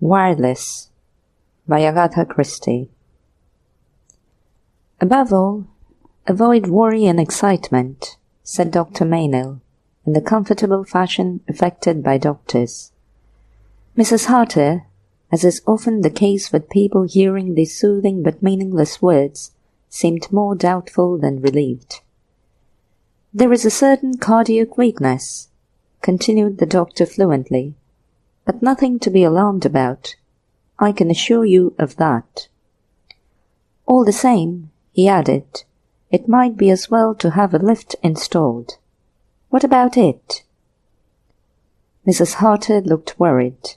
Wireless by Agatha Christie. Above all, avoid worry and excitement, said Dr. Maynell, in the comfortable fashion affected by doctors. Mrs. Harter, as is often the case with people hearing these soothing but meaningless words, seemed more doubtful than relieved. There is a certain cardiac weakness, continued the doctor fluently, but nothing to be alarmed about. I can assure you of that. All the same, he added, it might be as well to have a lift installed. What about it? Mrs. Harter looked worried.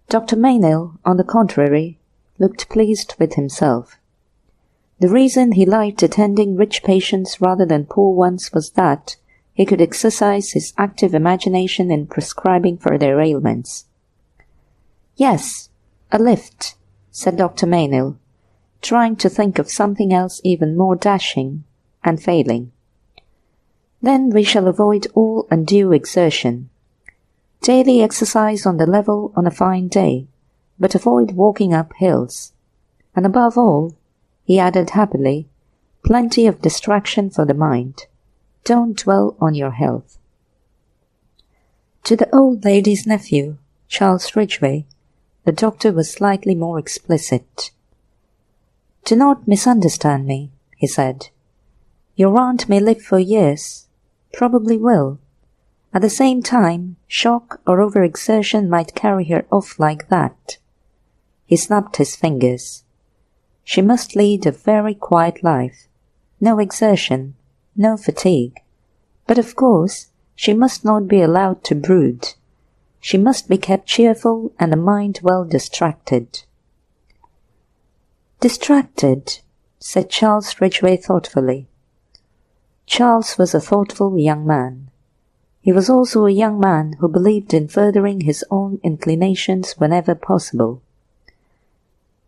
Dr. Maynell, on the contrary, looked pleased with himself. The reason he liked attending rich patients rather than poor ones was that he could exercise his active imagination in prescribing for their ailments. Yes, a lift, said Dr. Maynell, trying to think of something else even more dashing, and failing. Then we shall avoid all undue exertion. Daily exercise on the level on a fine day, but avoid walking up hills. And above all, he added happily, plenty of distraction for the mind. Don't dwell on your health. To the old lady's nephew, Charles Ridgway, the doctor was slightly more explicit. Do not misunderstand me, he said. Your aunt may live for years, probably will. At the same time, shock or overexertion might carry her off like that. He snapped his fingers. She must lead a very quiet life. No exertion, no fatigue. But of course, she must not be allowed to brood. She must be kept cheerful and the mind well distracted. Distracted, said Charles Ridgway thoughtfully. Charles was a thoughtful young man. He was also a young man who believed in furthering his own inclinations whenever possible.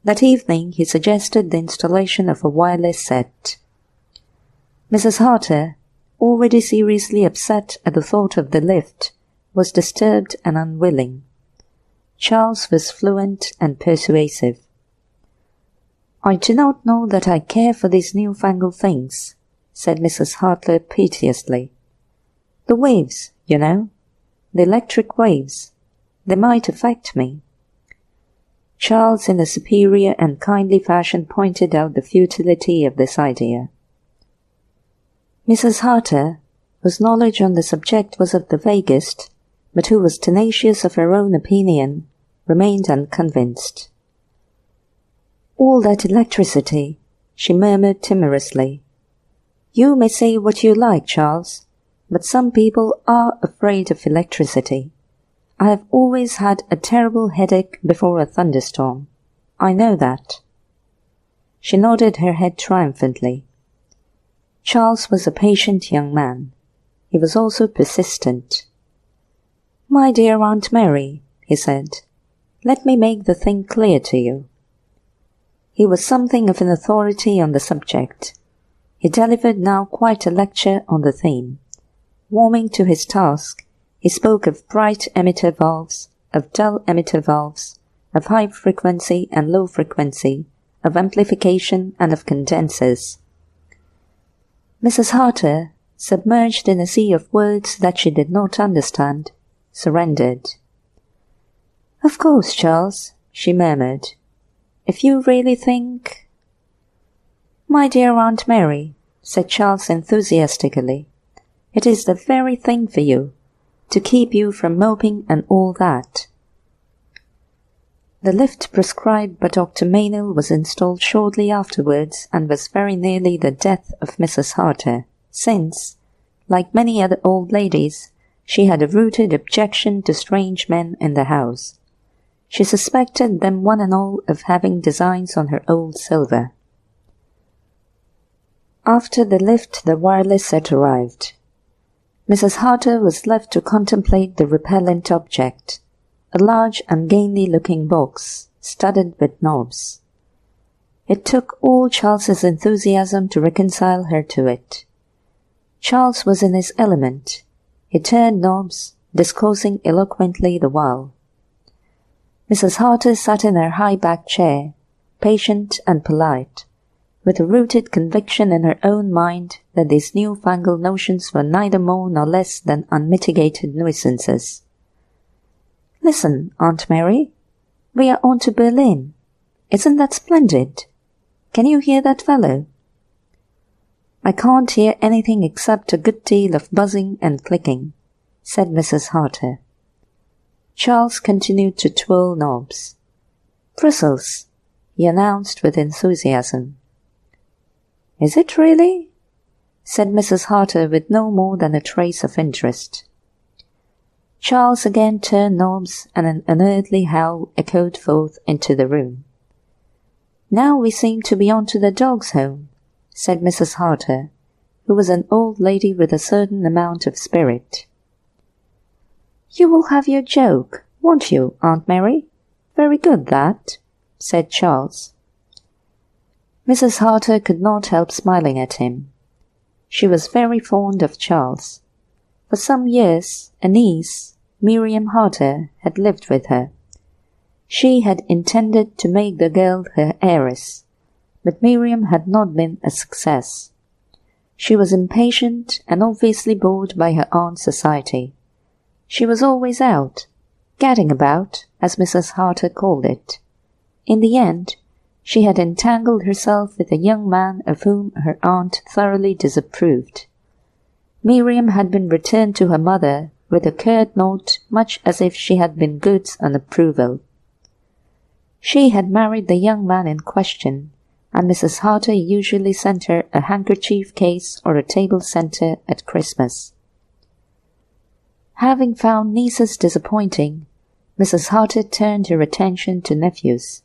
That evening he suggested the installation of a wireless set. Mrs. Harter, already seriously upset at the thought of the lift, was disturbed and unwilling. Charles was fluent and persuasive. I do not know that I care for these newfangled things, said Mrs. Harter piteously. The waves, you know, the electric waves, they might affect me. Charles in a superior and kindly fashion pointed out the futility of this idea. Mrs. Harter, whose knowledge on the subject was of the vaguest, but who was tenacious of her own opinion, remained unconvinced. All that electricity, she murmured timorously. You may say what you like, Charles, but some people are afraid of electricity. I have always had a terrible headache before a thunderstorm. I know that. She nodded her head triumphantly. Charles was a patient young man. He was also persistent. My dear Aunt Mary, he said, let me make the thing clear to you. He was something of an authority on the subject. He delivered now quite a lecture on the theme. Warming to his task, he spoke of bright emitter valves, of dull emitter valves, of high frequency and low frequency, of amplification and of condensers. Mrs. Harter, submerged in a sea of words that she did not understand, surrendered. Of course, Charles, she murmured. If you really think— My dear Aunt Mary, said Charles enthusiastically, it is the very thing for you, to keep you from moping and all that. The lift prescribed by Dr. Maynell was installed shortly afterwards and was very nearly the death of Mrs. Harter, since, like many other old ladies, she had a rooted objection to strange men in the house. She suspected them one and all of having designs on her old silver. After the lift, the wireless set arrived. Mrs. Harter was left to contemplate the repellent object, a large, ungainly-looking box, studded with knobs. It took all Charles's enthusiasm to reconcile her to it. Charles was in his element. He turned knobs, discoursing eloquently the while. Mrs. Harter sat in her high-backed chair, patient and polite, with a rooted conviction in her own mind that these new-fangled notions were neither more nor less than unmitigated nuisances. "Listen, Aunt Mary, we are on to Berlin. Isn't that splendid? Can you hear that fellow?" "I can't hear anything except a good deal of buzzing and clicking," said Mrs. Harter. Charles continued to twirl knobs. "Brussels," he announced with enthusiasm. "Is it really?" said Mrs. Harter with no more than a trace of interest. Charles again turned knobs, and an unearthly howl echoed forth into the room. "Now we seem to be on to the dog's home," said Mrs. Harter, who was an old lady with a certain amount of spirit. "You will have your joke, won't you, Aunt Mary? Very good, that," said Charles. Mrs. Harter could not help smiling at him. She was very fond of Charles. For some years, a niece, Miriam Harter, had lived with her. She had intended to make the girl her heiress, but Miriam had not been a success. She was impatient and obviously bored by her aunt's society. She was always out, gadding about, as Mrs. Harter called it. In the end, she had entangled herself with a young man of whom her aunt thoroughly disapproved. Miriam had been returned to her mother with a curt note, much as if she had been goods on approval. She had married the young man in question, and Mrs. Harter usually sent her a handkerchief case or a table centre at Christmas. Having found nieces disappointing, Mrs. Harter turned her attention to nephews.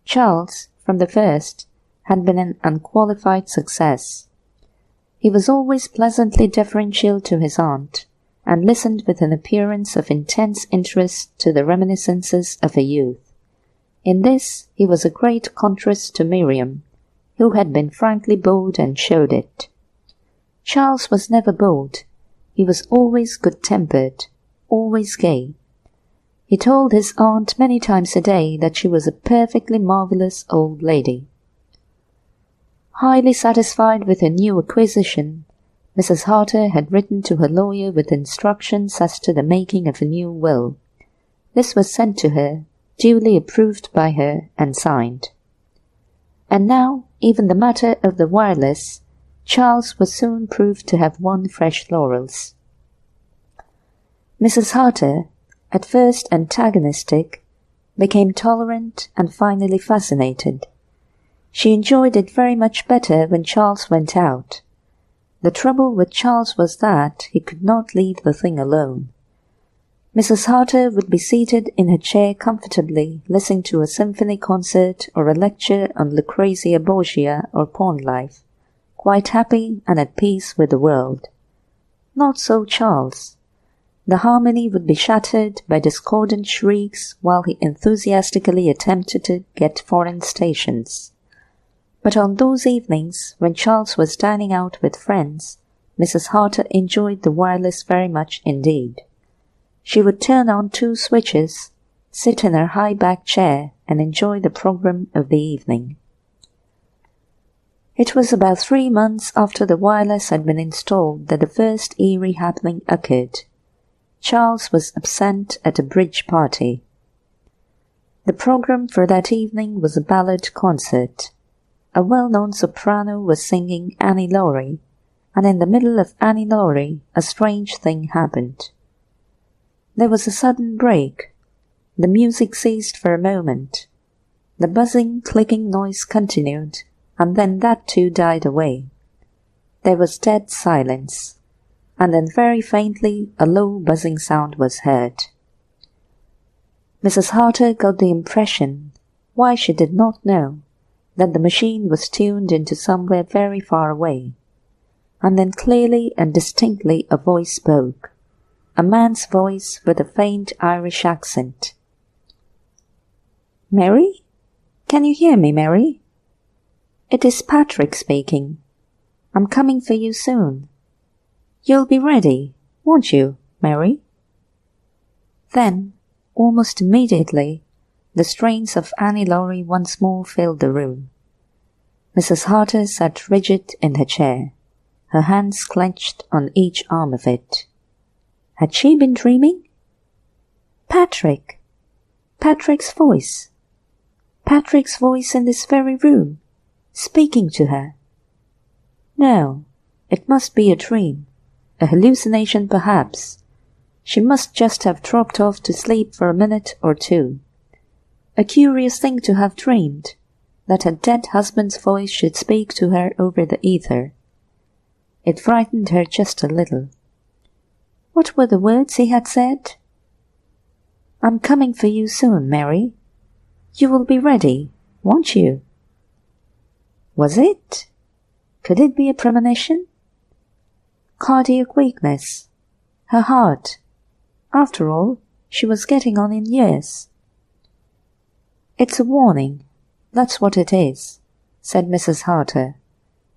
Charles, from the first, had been an unqualified success. He was always pleasantly deferential to his aunt, and listened with an appearance of intense interest to the reminiscences of her youth. In this he was a great contrast to Miriam, who had been frankly bored and showed it. Charles was never bored. He was always good-tempered, always gay. He told his aunt many times a day that she was a perfectly marvellous old lady. Highly satisfied with her new acquisition, Mrs. Harter had written to her lawyer with instructions as to the making of a new will. This was sent to her, duly approved by her and signed. And now, even the matter of the wireless, Charles was soon proved to have won fresh laurels. Mrs. Harter, at first antagonistic, became tolerant and finally fascinated. She enjoyed it very much better when Charles went out. The trouble with Charles was that he could not leave the thing alone. Mrs. Harter would be seated in her chair comfortably, listening to a symphony concert or a lecture on Lucrezia Borgia or pawn life, quite happy and at peace with the world. Not so Charles. The harmony would be shattered by discordant shrieks while he enthusiastically attempted to get foreign stations. But on those evenings when Charles was dining out with friends, Mrs. Harter enjoyed the wireless very much indeed. She would turn on 2 switches, sit in her high-backed chair, and enjoy the program of the evening. It was about 3 months after the wireless had been installed that the first eerie happening occurred. Charles was absent at a bridge party. The program for that evening was a ballad concert. A well-known soprano was singing Annie Laurie, and in the middle of Annie Laurie a strange thing happened. There was a sudden break. The music ceased for a moment. The buzzing, clicking noise continued, and then that too died away. There was dead silence, and then very faintly a low buzzing sound was heard. Mrs. Harter got the impression, why she did not know, that the machine was tuned into somewhere very far away. And then clearly and distinctly a voice spoke, a man's voice with a faint Irish accent. "Mary? Can you hear me, Mary? It is Patrick speaking. I'm coming for you soon. You'll be ready, won't you, Mary?" Then, almost immediately, The strains of Annie Laurie once more filled the room. Mrs. Harter sat rigid in her chair, her hands clenched on each arm of it. Had she been dreaming? Patrick! Patrick's voice! Patrick's voice in this very room, speaking to her. No, it must be a dream, a hallucination perhaps. She must just have dropped off to sleep for a minute or two. A curious thing to have dreamed, that her dead husband's voice should speak to her over the ether. It frightened her just a little. What were the words he had said? I'm coming for you soon, Mary. You will be ready, won't you? Was it? Could it be a premonition? Cardiac weakness. Her heart. After all, she was getting on in years. It's a warning. That's what it is, said Mrs. Harter,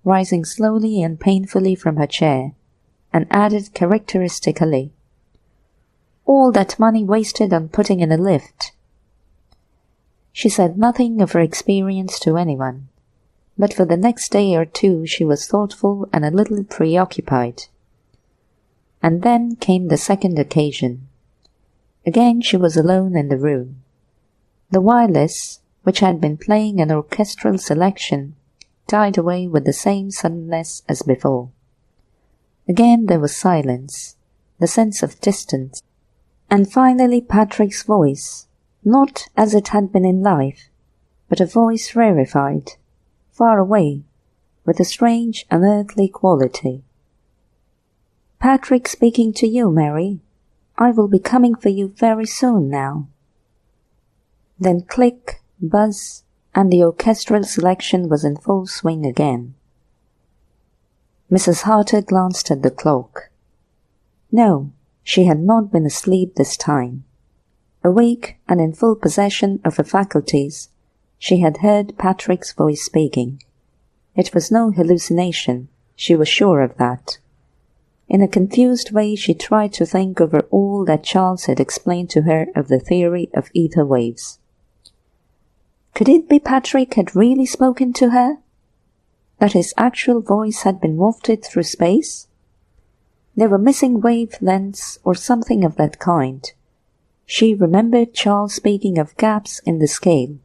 rising slowly and painfully from her chair, and added characteristically, all that money wasted on putting in a lift. She said nothing of her experience to anyone, but for the next day or two she was thoughtful and a little preoccupied. And then came the second occasion. Again she was alone in the room. The wireless, which had been playing an orchestral selection, died away with the same suddenness as before. Again there was silence, the sense of distance, and finally Patrick's voice, not as it had been in life, but a voice rarefied, far away, with a strange unearthly quality. Patrick speaking to you, Mary. I will be coming for you very soon now. Then click, buzz, and the orchestral selection was in full swing again. Mrs. Harter glanced at the clock. No, she had not been asleep this time. Awake and in full possession of her faculties, she had heard Patrick's voice speaking. It was no hallucination, she was sure of that. In a confused way she tried to think over all that Charles had explained to her of the theory of ether waves. Could it be Patrick had really spoken to her? That his actual voice had been wafted through space? There were missing wavelengths or something of that kind. She remembered Charles speaking of gaps in the scale.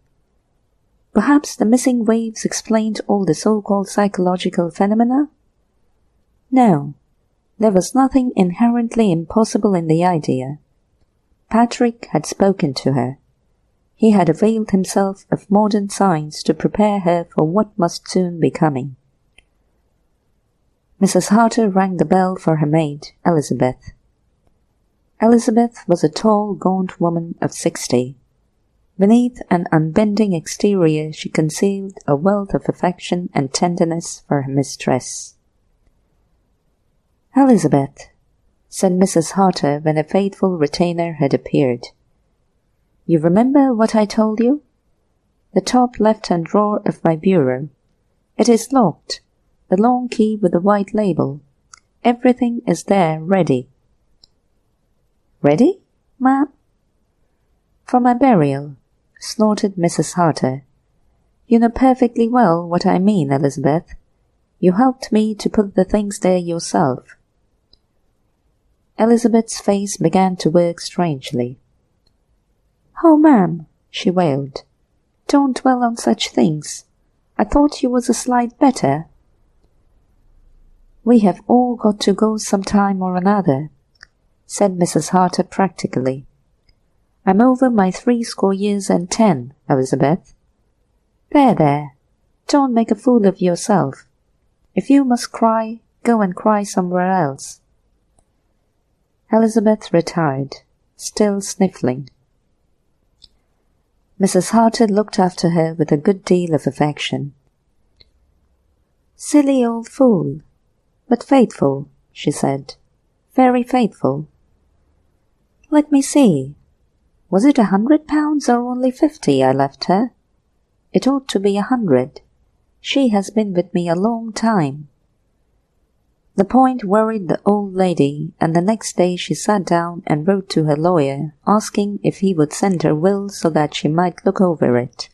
Perhaps the missing waves explained all the so-called psychological phenomena? No, there was nothing inherently impossible in the idea. Patrick had spoken to her. He had availed himself of modern science to prepare her for what must soon be coming. Mrs. Harter rang the bell for her maid, Elizabeth. Elizabeth was a tall, gaunt woman of 60. Beneath an unbending exterior she concealed a wealth of affection and tenderness for her mistress. Elizabeth, said Mrs. Harter when a faithful retainer had appeared. You remember what I told you? The top left-hand drawer of my bureau. It is locked. The long key with the white label. Everything is there ready. Ready, ma'am? For my burial, snorted Mrs. Harter. You know perfectly well what I mean, Elizabeth. You helped me to put the things there yourself. Elizabeth's face began to work strangely. Oh, ma'am, she wailed, don't dwell on such things. I thought you was a slight better. We have all got to go some time or another, said Mrs. Harter practically. I'm over my 70, Elizabeth. There, don't make a fool of yourself. If you must cry, go and cry somewhere else. Elizabeth retired, still sniffling. Mrs. Harter looked after her with a good deal of affection. Silly old fool, but faithful, she said. Very faithful. Let me see. Was it £100 or only 50 I left her? It ought to be 100. She has been with me a long time. The point worried the old lady, and the next day she sat down and wrote to her lawyer, asking if he would send her will so that she might look over it.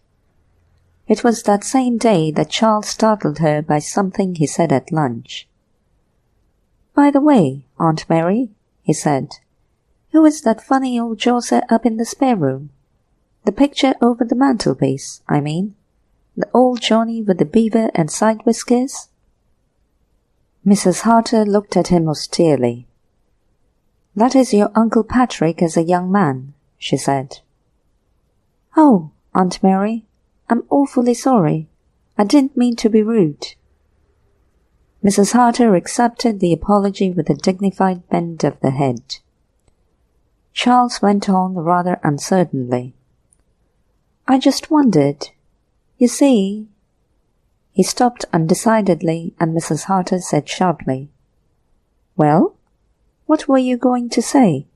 It was that same day that Charles startled her by something he said at lunch. "By the way, Aunt Mary," he said, "who is that funny old josser up in the spare room? The picture over the mantelpiece, I mean. The old Johnny with the beaver and side whiskers?" Mrs. Harter looked at him austerely. "That is your Uncle Patrick as a young man," she said. "Oh, Aunt Mary, I'm awfully sorry. I didn't mean to be rude." Mrs. Harter accepted the apology with a dignified bend of the head. Charles went on rather uncertainly. "I just wondered. You see—" He stopped undecidedly, and Mrs. Harter said sharply, "Well, what were you going to say?"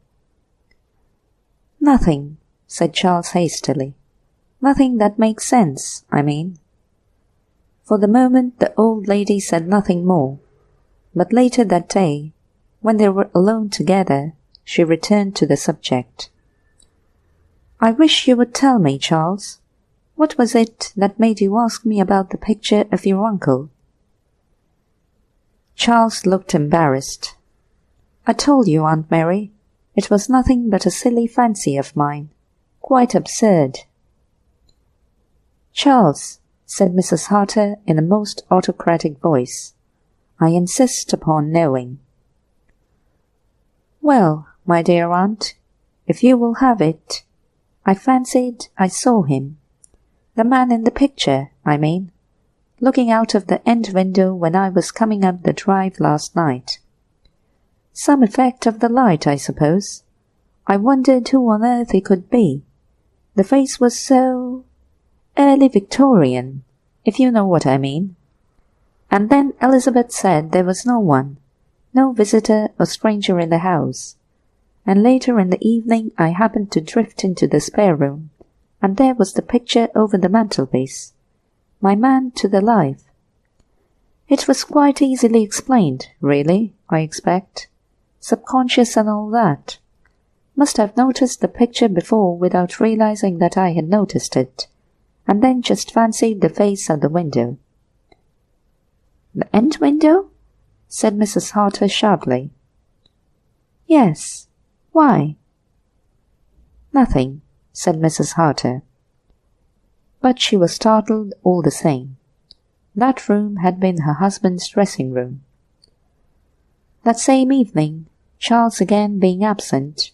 "Nothing," said Charles hastily. "Nothing that makes sense, I mean." For the moment the old lady said nothing more, but later that day, when they were alone together, she returned to the subject. "I wish you would tell me, Charles. What was it that made you ask me about the picture of your uncle?" Charles looked embarrassed. "I told you, Aunt Mary, it was nothing but a silly fancy of mine. Quite absurd." "Charles," said Mrs. Harter in a most autocratic voice, "I insist upon knowing." "Well, my dear aunt, if you will have it, I fancied I saw him. The man in the picture, I mean, looking out of the end window when I was coming up the drive last night. Some effect of the light, I suppose. I wondered who on earth he could be. The face was so early Victorian, if you know what I mean. And then Elizabeth said there was no one, no visitor or stranger in the house. And later in the evening I happened to drift into the spare room, and there was the picture over the mantelpiece. My man to the life. It was quite easily explained, really, I expect. Subconscious and all that. Must have noticed the picture before without realizing that I had noticed it, and then just fancied the face at the window." "The end window?" said Mrs. Harter sharply. "Yes. Why?" "Nothing," said Mrs. Harter. But she was startled all the same. That room had been her husband's dressing room. That same evening, Charles again being absent,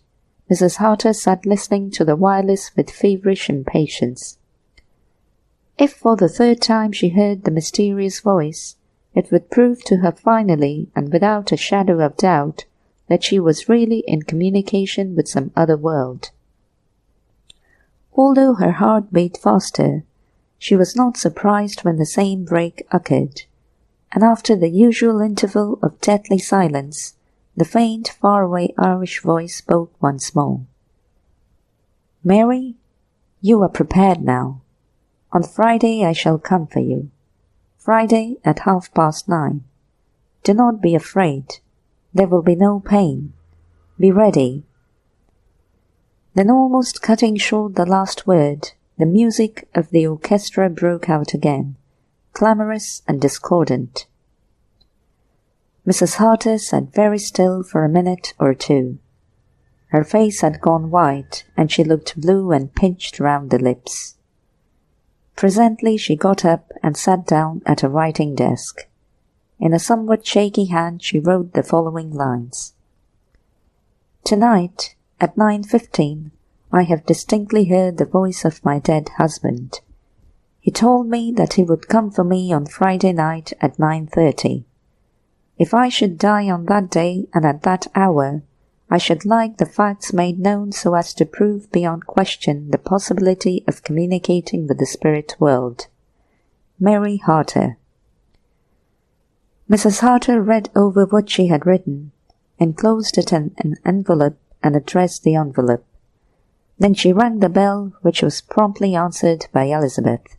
Mrs. Harter sat listening to the wireless with feverish impatience. If for the third time she heard the mysterious voice, it would prove to her finally and without a shadow of doubt that she was really in communication with some other world. Although her heart beat faster, she was not surprised when the same break occurred, and after the usual interval of deathly silence, the faint, far-away Irish voice spoke once more. "Mary, you are prepared now. On Friday I shall come for you. Friday at 9:30. Do not be afraid. There will be no pain. Be ready." Then, almost cutting short the last word, the music of the orchestra broke out again, clamorous and discordant. Mrs. Harter sat very still for a minute or two. Her face had gone white, and she looked blue and pinched round the lips. Presently she got up and sat down at a writing desk. In a somewhat shaky hand she wrote the following lines. "Tonight, at 9:15, I have distinctly heard the voice of my dead husband. He told me that he would come for me on Friday night at 9:30. If I should die on that day and at that hour, I should like the facts made known so as to prove beyond question the possibility of communicating with the spirit world. Mary Harter." Mrs. Harter read over what she had written, enclosed it in an envelope, and addressed the envelope. Then she rang the bell, which was promptly answered by Elizabeth.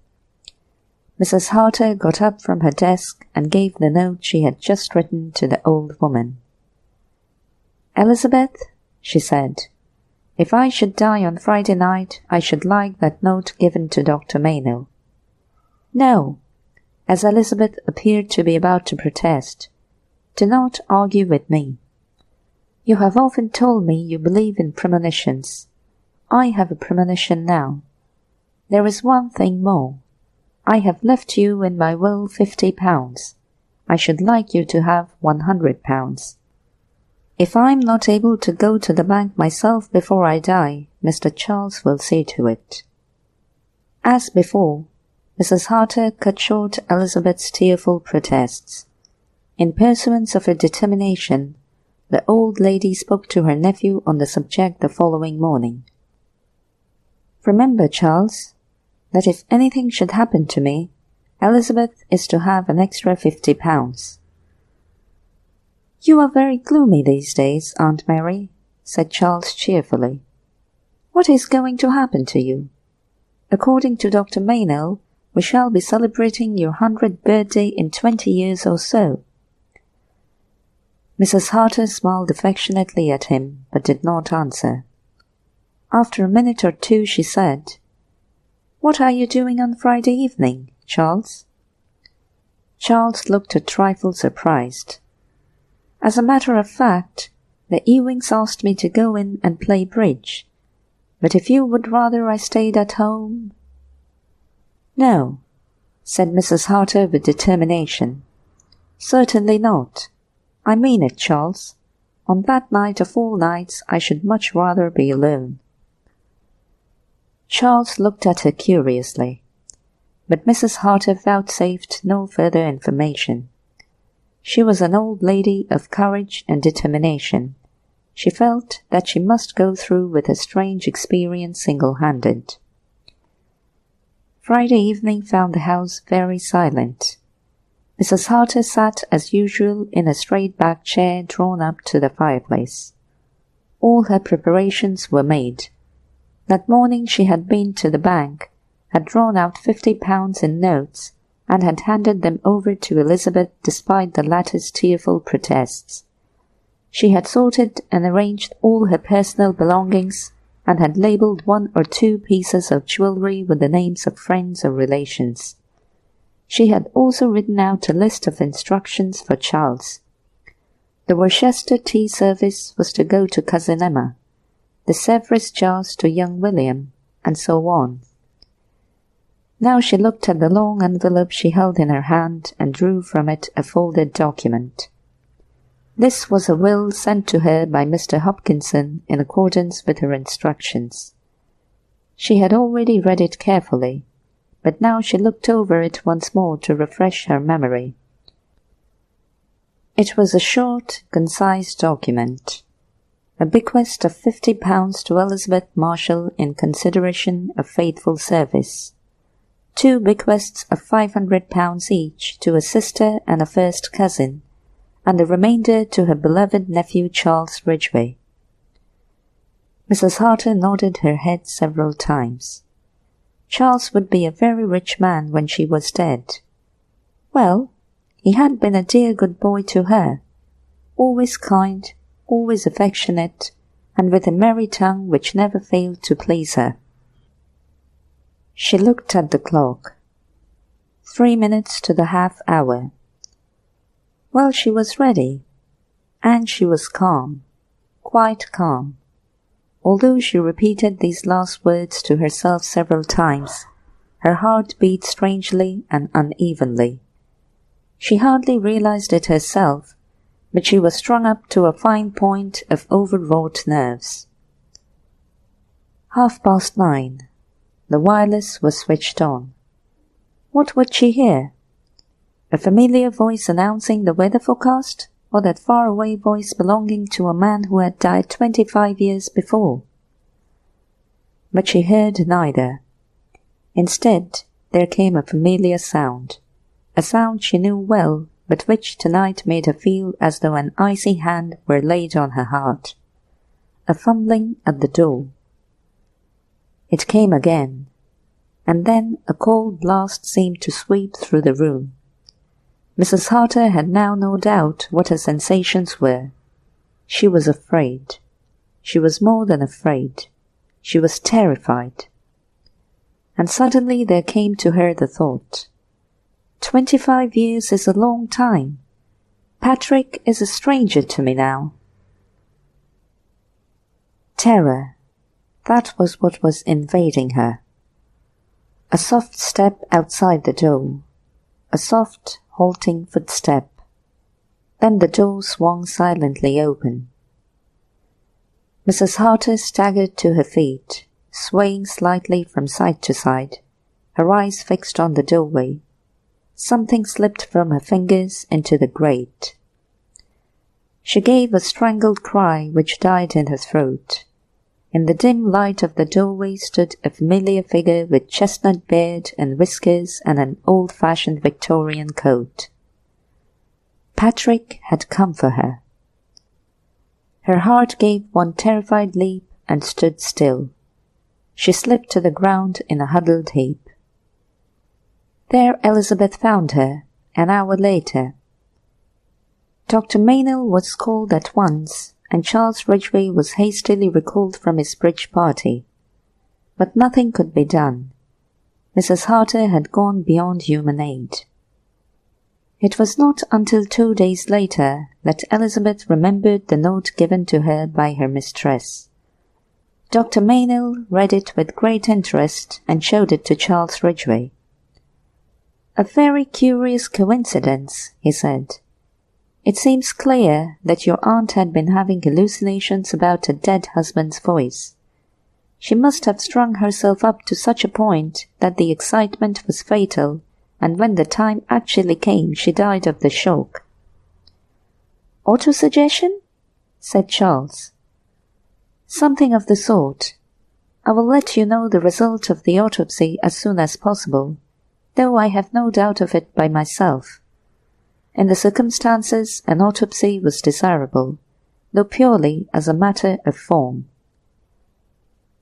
Mrs. Harter got up from her desk and gave the note she had just written to the old woman. "Elizabeth," she said, "if I should die on Friday night, I should like that note given to Dr. Maynell." "No," as Elizabeth appeared to be about to protest, "do not argue with me. You have often told me you believe in premonitions. I have a premonition now. There is one thing more. I have left you in my will £50. I should like you to have £100. If I'm not able to go to the bank myself before I die, Mr. Charles will see to it." As before, Mrs. Harter cut short Elizabeth's tearful protests. In pursuance of her determination, the old lady spoke to her nephew on the subject the following morning. "Remember, Charles, that if anything should happen to me, Elizabeth is to have an extra £50. "You are very gloomy these days, Aunt Mary," said Charles cheerfully. "What is going to happen to you? According to Dr. Maynell, we shall be celebrating your 100th birthday in 20 years or so." Mrs. Harter smiled affectionately at him, but did not answer. After a minute or two she said, "What are you doing on Friday evening, Charles?" Charles looked a trifle surprised. "As a matter of fact, the Ewings asked me to go in and play bridge. But if you would rather I stayed at home—" "No," said Mrs. Harter with determination. "Certainly not. I mean it, Charles. On that night of all nights I should much rather be alone." Charles looked at her curiously, but Mrs. Harter vouchsafed no further information. She was an old lady of courage and determination. She felt that she must go through with a strange experience single-handed. Friday evening found the house very silent. Mrs. Harter sat as usual in a straight-backed chair drawn up to the fireplace. All her preparations were made. That morning she had been to the bank, had drawn out £50 in notes, and had handed them over to Elizabeth despite the latter's tearful protests. She had sorted and arranged all her personal belongings, and had labelled 1 or 2 pieces of jewellery with the names of friends or relations. She had also written out a list of instructions for Charles. The Worcester tea service was to go to Cousin Emma, the Sevres jars to young William, and so on. Now she looked at the long envelope she held in her hand and drew from it a folded document. This was a will sent to her by Mr. Hopkinson in accordance with her instructions. She had already read it carefully, but now she looked over it once more to refresh her memory. It was a short, concise document. A bequest of £50 to Elizabeth Marshall in consideration of faithful service. 2 bequests of £500 each to a sister and a first cousin, and the remainder to her beloved nephew Charles Ridgway. Mrs. Harter nodded her head several times. Charles would be a very rich man when she was dead. Well, he had been a dear good boy to her, always kind, always affectionate, and with a merry tongue which never failed to please her. She looked at the clock. 3 minutes to the half-hour. Well, she was ready, and she was calm, quite calm. Although she repeated these last words to herself several times, her heart beat strangely and unevenly. She hardly realized it herself, but she was strung up to a fine point of overwrought nerves. 9:30. The wireless was switched on. What would she hear? A familiar voice announcing the weather forecast, or that far-away voice belonging to a man who had died 25 years before? But she heard neither. Instead, there came a familiar sound, a sound she knew well, but which tonight made her feel as though an icy hand were laid on her heart. A fumbling at the door. It came again, and then a cold blast seemed to sweep through the room. Mrs. Harter had now no doubt what her sensations were. She was afraid. She was more than afraid. She was terrified. And suddenly there came to her the thought, 25 years is a long time. Patrick is a stranger to me now. Terror. That was what was invading her. A soft step outside the door. A soft, halting footstep. Then the door swung silently open. Mrs. Harter staggered to her feet, swaying slightly from side to side, her eyes fixed on the doorway. Something slipped from her fingers into the grate. She gave a strangled cry which died in her throat. In the dim light of the doorway stood a familiar figure with chestnut beard and whiskers and an old-fashioned Victorian coat. Patrick had come for her. Her heart gave one terrified leap and stood still. She slipped to the ground in a huddled heap. There Elizabeth found her, an hour later. Dr. Maynell was called at once, and Charles Ridgway was hastily recalled from his bridge party. But nothing could be done. Mrs. Harter had gone beyond human aid. It was not until 2 days later that Elizabeth remembered the note given to her by her mistress. Dr. Maynell read it with great interest and showed it to Charles Ridgway. "A very curious coincidence," he said. "It seems clear that your aunt had been having hallucinations about her dead husband's voice. She must have strung herself up to such a point that the excitement was fatal, and when the time actually came she died of the shock." "Autosuggestion?" said Charles. "Something of the sort. I will let you know the result of the autopsy as soon as possible, though I have no doubt of it by myself. In the circumstances, an autopsy was desirable, though purely as a matter of form."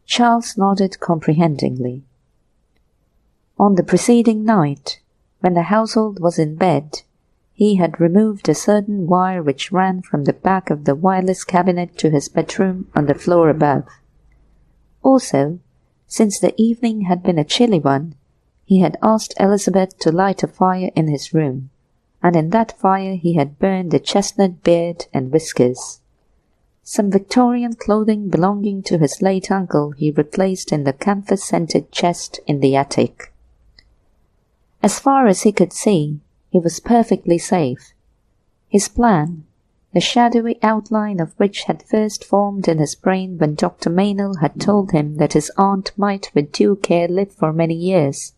Charles nodded comprehendingly. On the preceding night, when the household was in bed, he had removed a certain wire which ran from the back of the wireless cabinet to his bedroom on the floor above. Also, since the evening had been a chilly one, he had asked Elizabeth to light a fire in his room, and in that fire he had burned a chestnut beard and whiskers. Some Victorian clothing belonging to his late uncle he replaced in the camphor-scented chest in the attic. As far as he could see, he was perfectly safe. His plan, the shadowy outline of which had first formed in his brain when Dr. Maynell had told him that his aunt might with due care live for many years,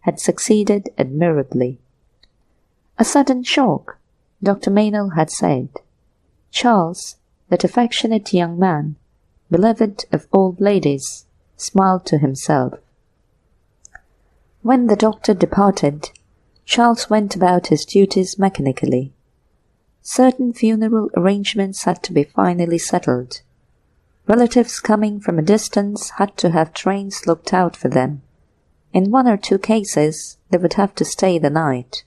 had succeeded admirably. "A sudden shock," Dr. Maynell had said. Charles, that affectionate young man, beloved of old ladies, smiled to himself. When the doctor departed, Charles went about his duties mechanically. Certain funeral arrangements had to be finally settled. Relatives coming from a distance had to have trains looked out for them. In 1 or 2 cases, they would have to stay the night.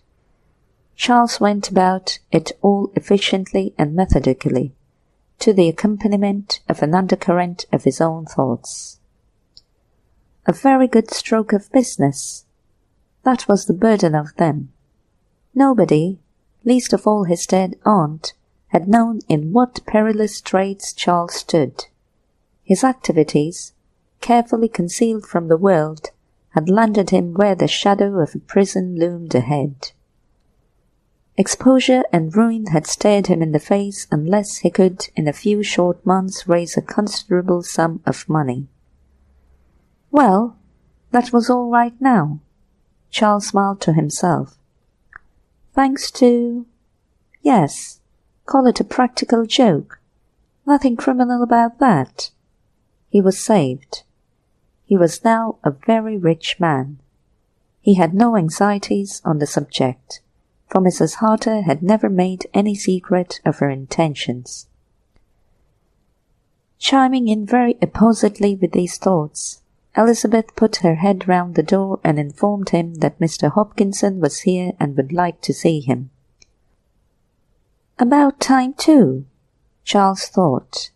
Charles went about it all efficiently and methodically, to the accompaniment of an undercurrent of his own thoughts. A very good stroke of business. That was the burden of them. Nobody, least of all his dead aunt, had known in what perilous straits Charles stood. His activities, carefully concealed from the world, had landed him where the shadow of a prison loomed ahead. Exposure and ruin had stared him in the face unless he could in a few short months raise a considerable sum of money. Well, that was all right now. Charles smiled to himself. Thanks to... yes, call it a practical joke. Nothing criminal about that. He was saved. He was now a very rich man. He had no anxieties on the subject, for Mrs. Harter had never made any secret of her intentions. Chiming in very appositely with these thoughts, Elizabeth put her head round the door and informed him that Mr. Hopkinson was here and would like to see him. About time too, Charles thought.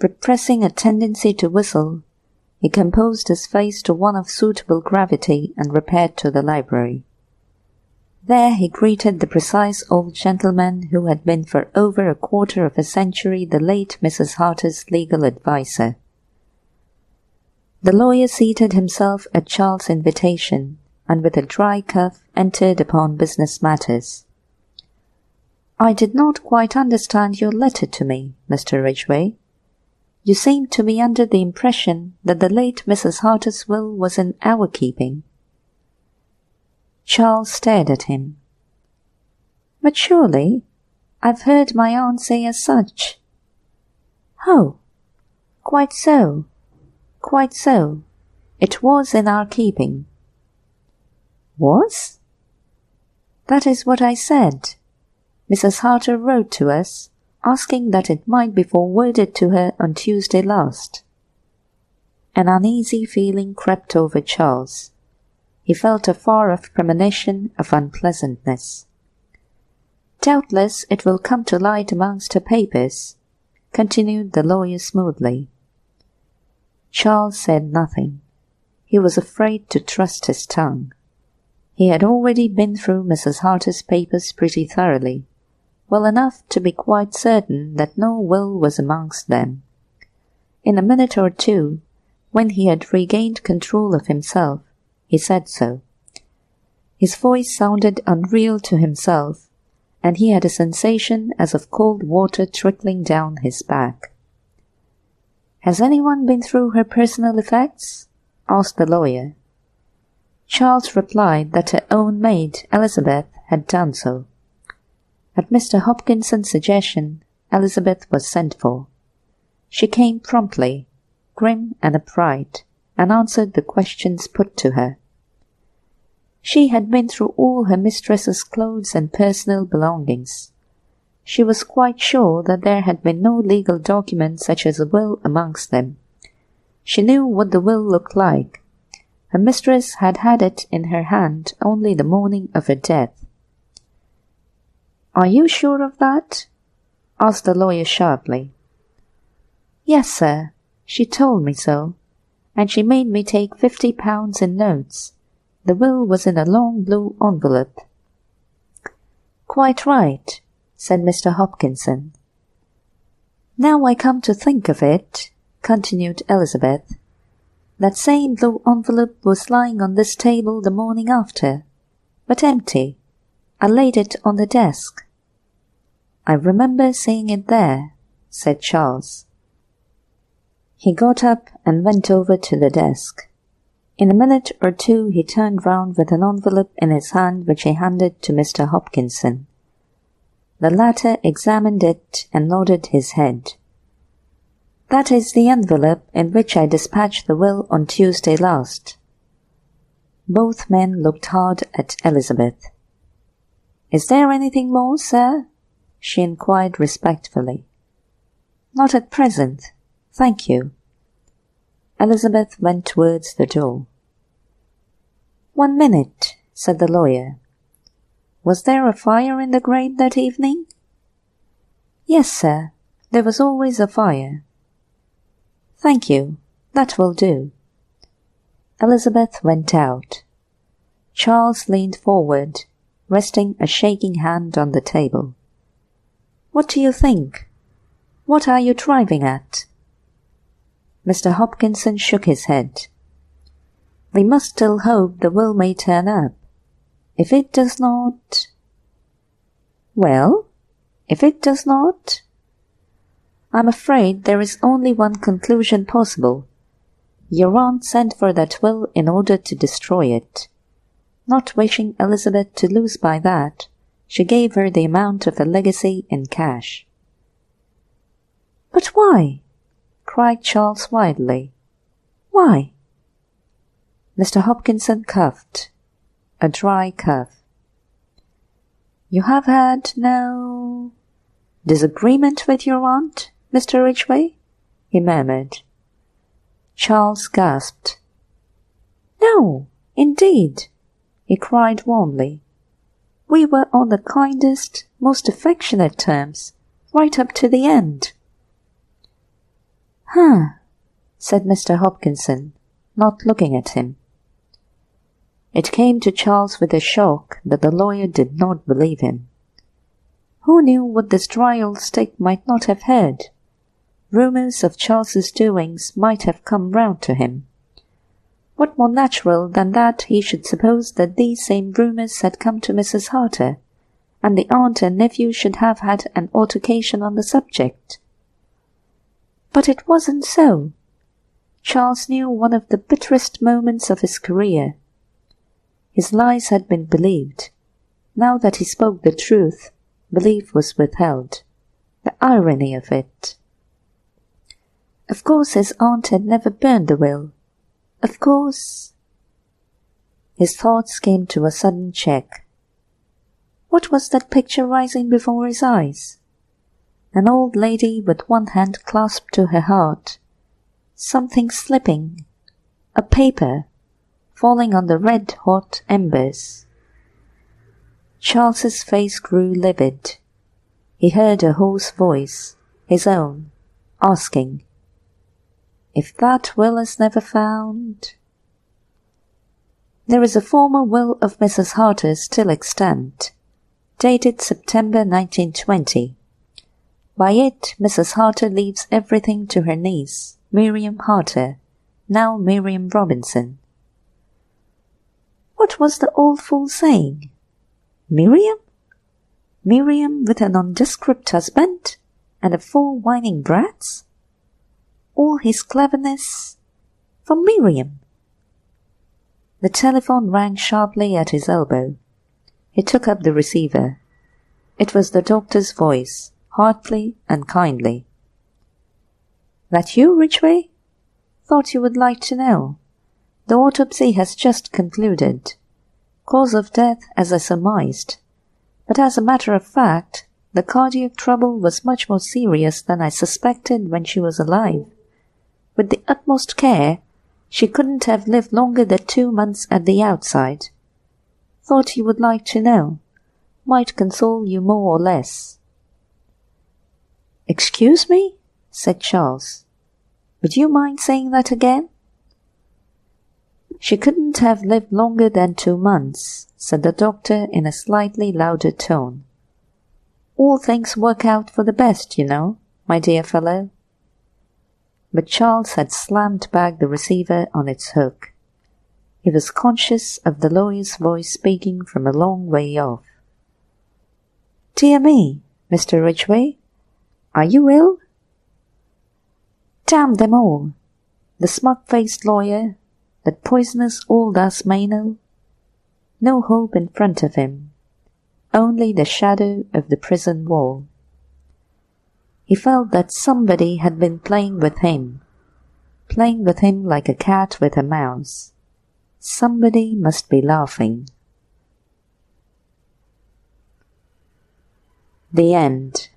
Repressing a tendency to whistle, he composed his face to one of suitable gravity and repaired to the library. There he greeted the precise old gentleman who had been for over a quarter of a century the late Mrs. Harter's legal adviser. The lawyer seated himself at Charles' invitation, and with a dry cough entered upon business matters. "I did not quite understand your letter to me, Mr. Ridgway. You seem to be under the impression that the late Mrs. Harter's will was in our keeping." Charles stared at him. "But surely I've heard my aunt say as such." "Oh, quite so, quite so. It was in our keeping." "Was?" "That is what I said. Mrs. Harter wrote to us, asking that it might be forwarded to her on Tuesday last." An uneasy feeling crept over Charles. He felt a far-off premonition of unpleasantness. "Doubtless it will come to light amongst her papers," continued the lawyer smoothly. Charles said nothing. He was afraid to trust his tongue. He had already been through Mrs. Harter's papers pretty thoroughly, well enough to be quite certain that no will was amongst them. In a minute or two, when he had regained control of himself, he said so. His voice sounded unreal to himself, and he had a sensation as of cold water trickling down his back. "Has anyone been through her personal effects?" asked the lawyer. Charles replied that her own maid, Elizabeth, had done so. At Mr. Hopkinson's suggestion, Elizabeth was sent for. She came promptly, grim and upright, and answered the questions put to her. She had been through all her mistress's clothes and personal belongings. She was quite sure that there had been no legal document such as a will amongst them. She knew what the will looked like. Her mistress had had it in her hand only the morning of her death. "Are you sure of that?" asked the lawyer sharply. "Yes, sir. She told me so, and she made me take £50 in notes. The will was in a long blue envelope." "Quite right," said Mr. Hopkinson. "Now I come to think of it," continued Elizabeth, "that same blue envelope was lying on this table the morning after, but empty. I laid it on the desk." "I remember seeing it there," said Charles. He got up and went over to the desk. In a minute or two he turned round with an envelope in his hand which he handed to Mr. Hopkinson. The latter examined it and nodded his head. "That is the envelope in which I dispatched the will on Tuesday last." Both men looked hard at Elizabeth. "Is there anything more, sir?" she inquired respectfully. "Not at present, thank you." Elizabeth went towards the door. "1 minute," said the lawyer. "Was there a fire in the grate that evening?" "Yes, sir. There was always a fire." "Thank you. That will do." Elizabeth went out. Charles leaned forward, resting a shaking hand on the table. "What do you think? What are you driving at?" Mr. Hopkinson shook his head. "We must still hope the will may turn up. If it does not—" "Well, if it does not?" "I'm afraid there is only one conclusion possible. Your aunt sent for that will in order to destroy it. Not wishing Elizabeth to lose by that, she gave her the amount of the legacy in cash." "But why?" cried Charles wildly. "Why?" Mr. Hopkinson coughed, a dry cough. "You have had no disagreement with your aunt, Mr. Ridgway?" he murmured. Charles gasped. "No, indeed," he cried warmly. "We were on the kindest, most affectionate terms, right up to the end." "Huh," said Mr. Hopkinson, not looking at him. It came to Charles with a shock that the lawyer did not believe him. Who knew what this dry old stick might not have heard? Rumours of Charles's doings might have come round to him. What more natural than that he should suppose that these same rumours had come to Mrs. Harter, and the aunt and nephew should have had an altercation on the subject? But it wasn't so. Charles knew one of the bitterest moments of his career. His lies had been believed. Now that he spoke the truth, belief was withheld. The irony of it. Of course his aunt had never burned the will. Of course. His thoughts came to a sudden check. What was that picture rising before his eyes? An old lady with one hand clasped to her heart. Something slipping. A paper falling on the red-hot embers. Charles's face grew livid. He heard a hoarse voice, his own, asking, "If that will is never found?" There is a former will of Mrs. Harter still extant, dated September 1920. By it, Mrs. Harter leaves everything to her niece, Miriam Harter, now Miriam Robinson. What was the old fool saying? Miriam? Miriam with a nondescript husband and 4 whining brats? All his cleverness for Miriam? The telephone rang sharply at his elbow. He took up the receiver. It was the doctor's voice, heartily and kindly. "That you, Ridgway? Thought you would like to know. The autopsy has just concluded. Cause of death as I surmised. But as a matter of fact, the cardiac trouble was much more serious than I suspected when she was alive. With the utmost care, she couldn't have lived longer than 2 months at the outside. Thought you would like to know. Might console you more or less." "Excuse me?" said Charles. "Would you mind saying that again?" "She couldn't have lived longer than 2 months," said the doctor in a slightly louder tone. "All things work out for the best, you know, my dear fellow." But Charles had slammed back the receiver on its hook. He was conscious of the lawyer's voice speaking from a long way off. "Dear me, Mr. Ridgway, are you ill?" Damn them all! The smug-faced lawyer, that poisonous old ass Meynell. No hope in front of him, only the shadow of the prison wall. He felt that somebody had been playing with him like a cat with a mouse. Somebody must be laughing. The end.